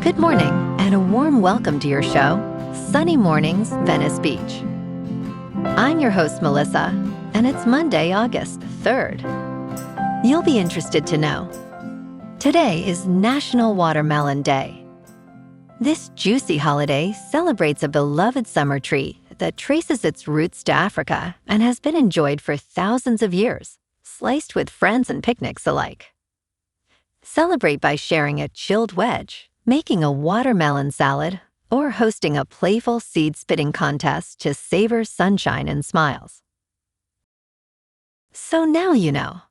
Good morning, and a warm welcome to your show, Sunny Mornings, Venice Beach. I'm your host, Melissa, and it's Monday, August 3rd. You'll be interested to know, today is National Watermelon Day. This juicy holiday celebrates a beloved summer treat that traces its roots to Africa and has been enjoyed for thousands of years, sliced with friends and picnics alike. Celebrate by sharing a chilled wedge, making a watermelon salad, or hosting a playful seed-spitting contest to savor sunshine and smiles. So now you know.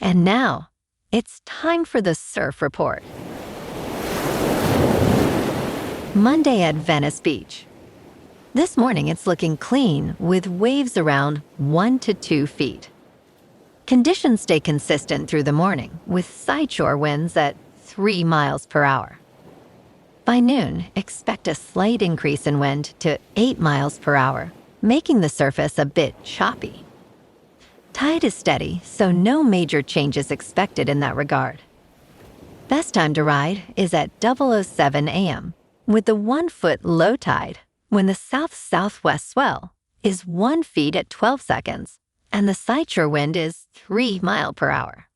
And now, it's time for the Surf Report. Monday at Venice Beach. This morning it's looking clean with waves around 1 to 2 feet. Conditions stay consistent through the morning with sideshore winds at 3 miles per hour. By noon, expect a slight increase in wind to 8 miles per hour, making the surface a bit choppy. Tide is steady, so no major changes expected in that regard. Best time to ride is at 007 a.m. with the 1 foot low tide when the south-southwest swell is 1 feet at 12 seconds and the sideshore wind is 3 miles per hour.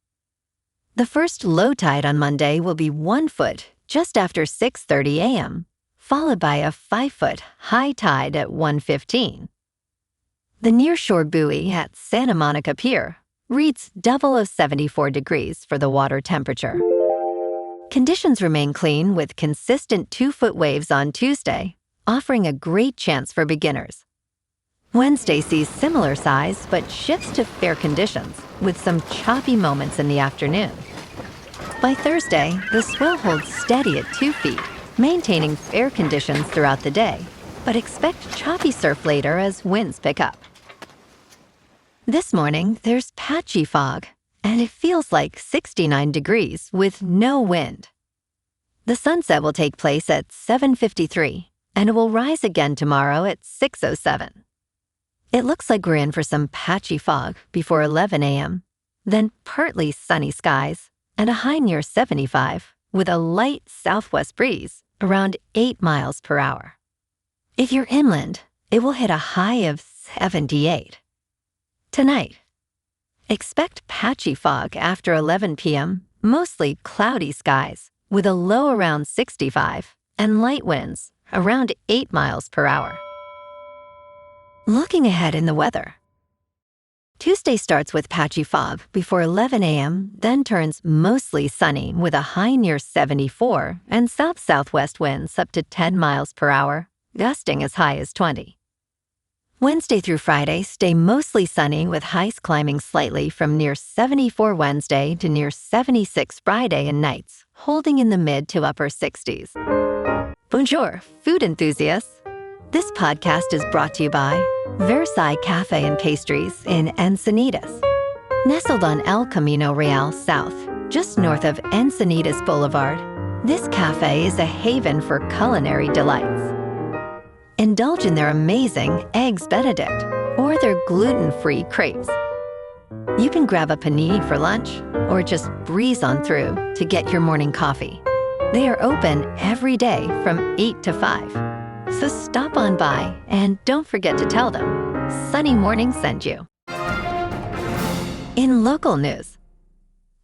The first low tide on Monday will be 1 foot just after 6:30 a.m., followed by a 5-foot high tide at 1:15. The nearshore buoy at Santa Monica Pier reads 0074 degrees for the water temperature. Conditions remain clean with consistent 2-foot waves on Tuesday, offering a great chance for beginners. Wednesday sees similar size but shifts to fair conditions with some choppy moments in the afternoon. By Thursday, the swell holds steady at 2 feet, maintaining fair conditions throughout the day, but expect choppy surf later as winds pick up. This morning, there's patchy fog, and it feels like 69 degrees with no wind. The sunset will take place at 7:53, and it will rise again tomorrow at 6:07. It looks like we're in for some patchy fog before 11 a.m., then partly sunny skies, and a high near 75 with a light southwest breeze around 8 miles per hour. If you're inland, it will hit a high of 78. Tonight, expect patchy fog after 11 p.m., mostly cloudy skies with a low around 65 and light winds around 8 miles per hour. Looking ahead in the weather. Tuesday starts with patchy fog before 11 a.m., then turns mostly sunny with a high near 74 and south-southwest winds up to 10 miles per hour, gusting as high as 20. Wednesday through Friday stay mostly sunny with highs climbing slightly from near 74 Wednesday to near 76 Friday and nights, holding in the mid to upper 60s. Bonjour, food enthusiasts. This podcast is brought to you by Versailles Cafe and Pastries in Encinitas. Nestled on El Camino Real South, just north of Encinitas Boulevard, this cafe is a haven for culinary delights. Indulge in their amazing Eggs Benedict or their gluten-free crepes. You can grab a panini for lunch or just breeze on through to get your morning coffee. They are open every day from 8 to 5. So stop on by and don't forget to tell them Sunny Morning sent you. In local news,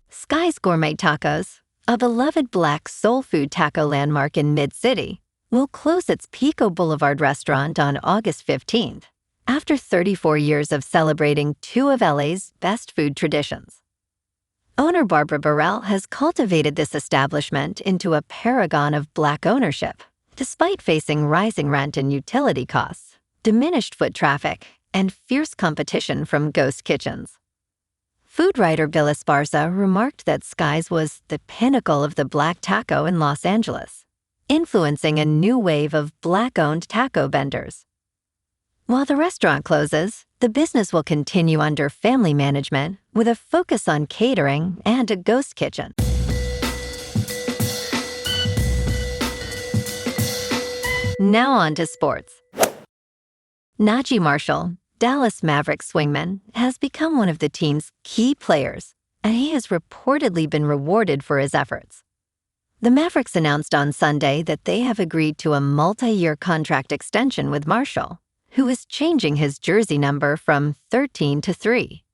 Sky's Gourmet Tacos, a beloved black soul food taco landmark in Mid-City, will close its Pico Boulevard restaurant on August 15th, after 34 years of celebrating 2 of LA's best food traditions. Owner Barbara Burrell has cultivated this establishment into a paragon of black ownership, despite facing rising rent and utility costs, diminished foot traffic, and fierce competition from ghost kitchens. Food writer Bill Esparza remarked that Sky's was the pinnacle of the black taco in Los Angeles, influencing a new wave of black-owned taco vendors. While the restaurant closes, the business will continue under family management with a focus on catering and a ghost kitchen. Now on to sports. Najee Marshall, Dallas Mavericks swingman, has become one of the team's key players, and he has reportedly been rewarded for his efforts. The Mavericks announced on Sunday that they have agreed to a multi-year contract extension with Marshall, who is changing his jersey number from 13 to 3.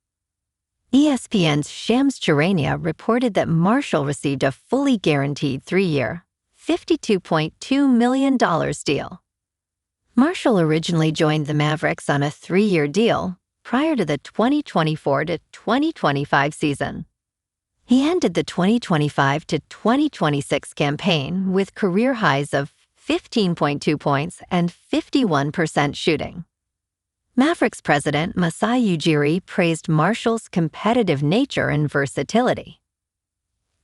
ESPN's Shams Charania reported that Marshall received a fully guaranteed 3-year, $52.2 million deal. Marshall originally joined the Mavericks on a 3-year deal prior to the 2024 to 2025 season. He ended the 2025 to 2026 campaign with career highs of 15.2 points and 51% shooting. Mavericks president Masai Ujiri praised Marshall's competitive nature and versatility.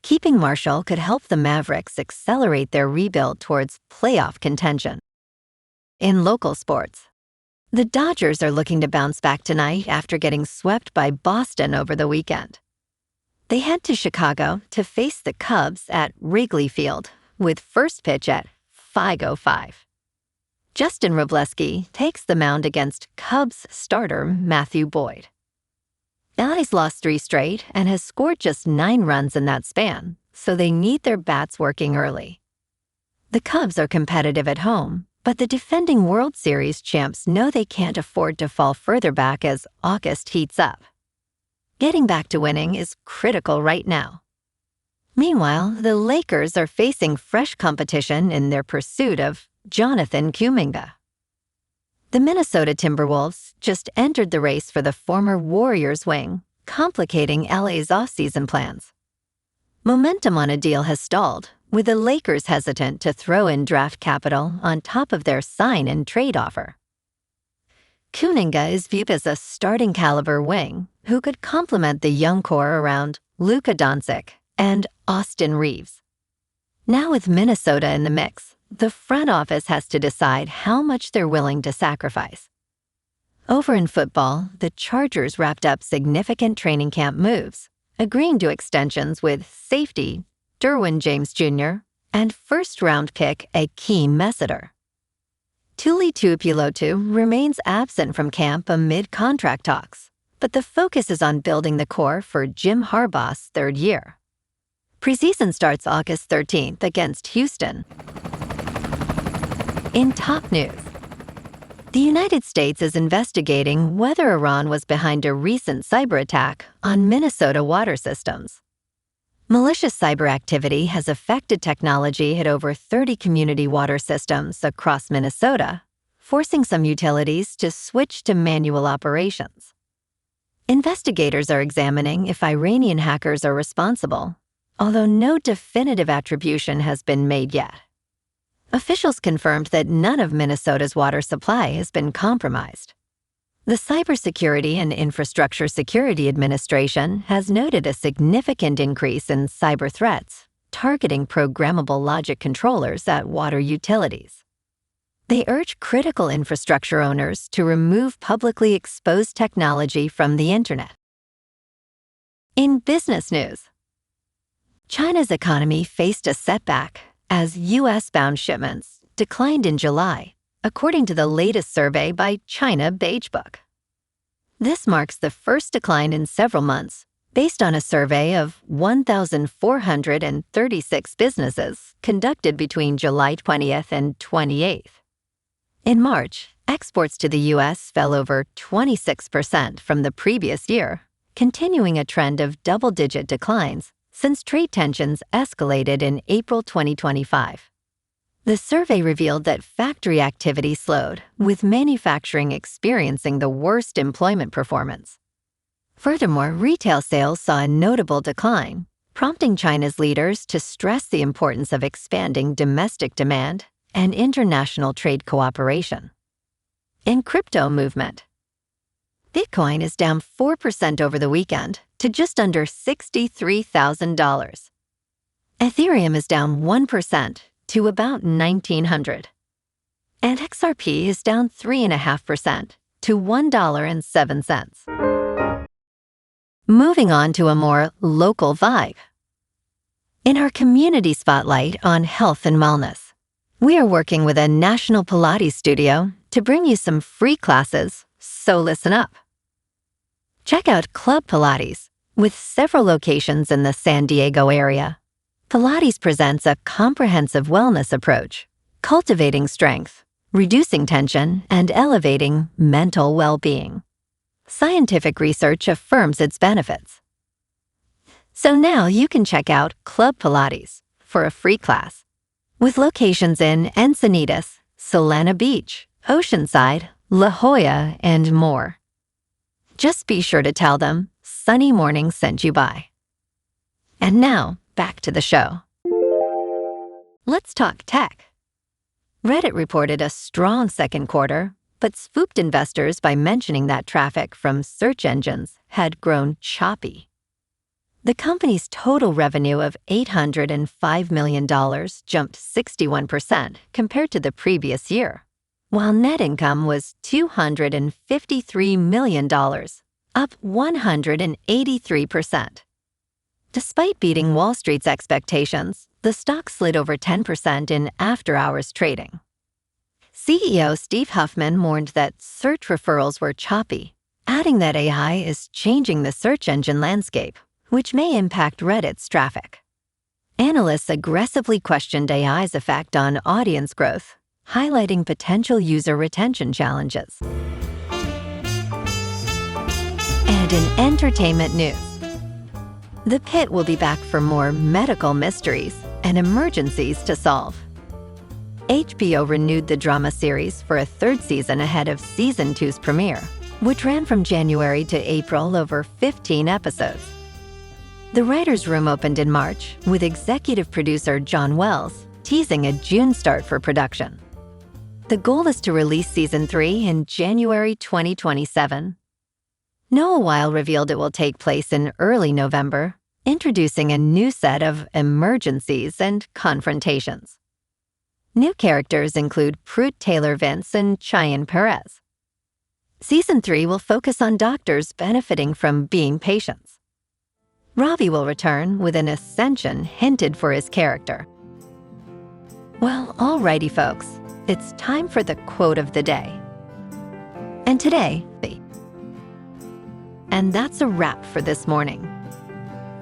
Keeping Marshall could help the Mavericks accelerate their rebuild towards playoff contention. In local sports, the Dodgers are looking to bounce back tonight after getting swept by Boston over the weekend. They head to Chicago to face the Cubs at Wrigley Field with first pitch at 5:05. Justin Robleski takes the mound against Cubs starter Matthew Boyd. LA's lost 3 straight and has scored just 9 runs in that span, so they need their bats working early. The Cubs are competitive at home, but the defending World Series champs know they can't afford to fall further back as August heats up. Getting back to winning is critical right now. Meanwhile, the Lakers are facing fresh competition in their pursuit of Jonathan Kuminga. The Minnesota Timberwolves just entered the race for the former Warriors wing, complicating LA's offseason plans. Momentum on a deal has stalled, with the Lakers hesitant to throw in draft capital on top of their sign-and-trade offer. Kuminga is viewed as a starting-caliber wing who could complement the young core around Luka Doncic and Austin Reeves. Now with Minnesota in the mix, the front office has to decide how much they're willing to sacrifice. Over in football, the Chargers wrapped up significant training camp moves, agreeing to extensions with safety Derwin James Jr. and first-round pick Akeem Messeter. Tuli Tuipulotu remains absent from camp amid contract talks, but the focus is on building the core for Jim Harbaugh's 3rd year. Preseason starts August 13th against Houston. In top news, the United States is investigating whether Iran was behind a recent cyberattack on Minnesota water systems. Malicious cyber activity has affected technology at over 30 community water systems across Minnesota, forcing some utilities to switch to manual operations. Investigators are examining if Iranian hackers are responsible, although no definitive attribution has been made yet. Officials confirmed that none of Minnesota's water supply has been compromised. The Cybersecurity and Infrastructure Security Administration has noted a significant increase in cyber threats targeting programmable logic controllers at water utilities. They urge critical infrastructure owners to remove publicly exposed technology from the internet. In business news, China's economy faced a setback as U.S.-bound shipments declined in July, according to the latest survey by China Beige Book. This marks the first decline in several months, based on a survey of 1,436 businesses conducted between July 20th and 28th. In March, exports to the U.S. fell over 26% from the previous year, continuing a trend of double-digit declines since trade tensions escalated in April 2025. The survey revealed that factory activity slowed, with manufacturing experiencing the worst employment performance. Furthermore, retail sales saw a notable decline, prompting China's leaders to stress the importance of expanding domestic demand and international trade cooperation. In crypto movement, Bitcoin is down 4% over the weekend to just under $63,000. Ethereum is down 1% to about $1,900. And XRP is down 3.5% to $1.07. Moving on to a more local vibe. In our community spotlight on health and wellness, we are working with a national Pilates studio to bring you some free classes, so listen up. Check out Club Pilates, with several locations in the San Diego area. Pilates presents a comprehensive wellness approach, cultivating strength, reducing tension, and elevating mental well-being. Scientific research affirms its benefits. So now you can check out Club Pilates for a free class, with locations in Encinitas, Solana Beach, Oceanside, La Jolla, and more. Just be sure to tell them Sunny Morning sent you by. And now, back to the show. Let's talk tech. Reddit reported a strong second quarter, but spooked investors by mentioning that traffic from search engines had grown choppy. The company's total revenue of $805 million jumped 61% compared to the previous year, while net income was $253 million, up 183%. Despite beating Wall Street's expectations, the stock slid over 10% in after-hours trading. CEO Steve Huffman warned that search referrals were choppy, adding that AI is changing the search engine landscape, which may impact Reddit's traffic. Analysts aggressively questioned AI's effect on audience growth, highlighting potential user retention challenges. And in entertainment news, The Pit will be back for more medical mysteries and emergencies to solve. HBO renewed the drama series for a third season ahead of Season 2's premiere, which ran from January to April over 15 episodes. The writer's room opened in March, with executive producer John Wells teasing a June start for production. The goal is to release Season 3 in January 2027. Noah Weil revealed it will take place in early November, introducing a new set of emergencies and confrontations. New characters include Pruitt Taylor Vince and Cheyenne Perez. Season 3 will focus on doctors benefiting from being patients. Robbie will return with an ascension hinted for his character. Well, alrighty folks, it's time for the quote of the day. And today, and that's a wrap for this morning.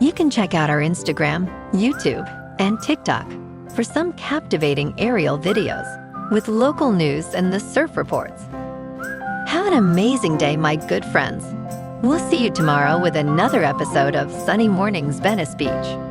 You can check out our Instagram, YouTube, and TikTok for some captivating aerial videos with local news and the surf reports. Have an amazing day, my good friends. We'll see you tomorrow with another episode of Sunny Mornings Venice Beach.